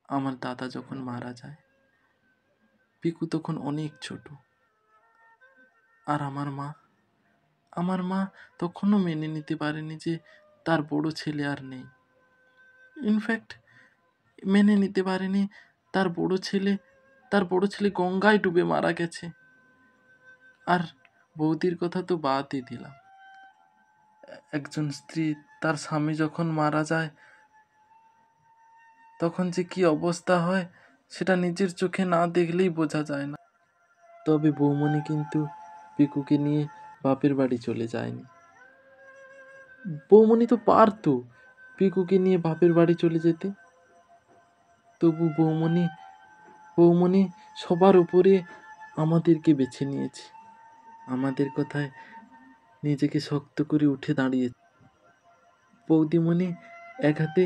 আমার দাদা যখন মারা যায়, পিকু তখন অনেক ছোট। আর আমার মা তখনও মেনে নিতে পারেনি যে তার বড় ছেলে আর নেই। ইনফ্যাক্ট মেনে নিতে পারেনি তার বড় ছেলে গঙ্গায় ডুবে মারা গেছে। আর বৌদির কথা তো বাদই দিলাম। একজন স্ত্রী তার স্বামী যখন মারা যায় তখন যে কি অবস্থা হয় সেটা নিজের চোখে না দেখলেই বোঝা যায় না। তবে বৌমনি কিন্তু পিকুকে নিয়ে বাপের বাড়ি চলে যায়নি। বৌমনি তো পারতো পিকুকে নিয়ে বাপের বাড়ি চলে যেতে, তবু বৌমনি সবার উপরে আমাদেরকে বেছে নিয়েছে। আমাদের কথায় নিজেকে শক্ত করে উঠে দাঁড়িয়েছে। বৌদিমণি এক হাতে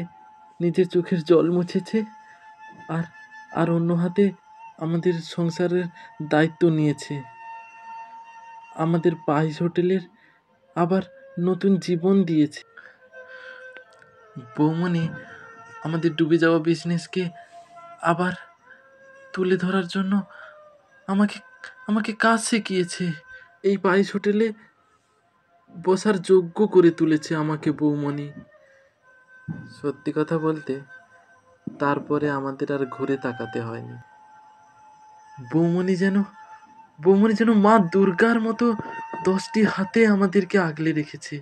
নিজের চোখের জল মুছেছে আর আর অন্য হাতে আমাদের সংসারের দায়িত্ব নিয়েছে। আমাদের পাইস হোটেলের আবার নতুন জীবন দিয়েছে। বৌমনি আমাদের ডুবে যাওয়া বিজনেসকে আবার তুলে ধরার জন্য আমাকে আমাকে কাজ শিখিয়েছে। এই পাইস হোটেলে বসার যোগ্য করে তুলেছে আমাকে বৌমনি। সত্যি কথা বলতে তারপরে আমাদের আর ঘুরে তাকাতে হয়নি। বৌমনি যেন মা দুর্গার মতো 10টি হাতে আমাদেরকে আগলে রেখেছে।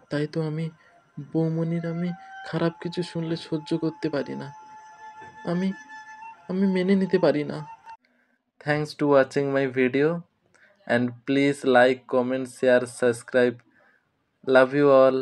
তাই তো আমি খারাপ কিছু শুনলে সহ্য করতে পারি না। আমি মেনে নিতে পারি না। Thanks to watching my video and please like, comment, share, subscribe. Love you all.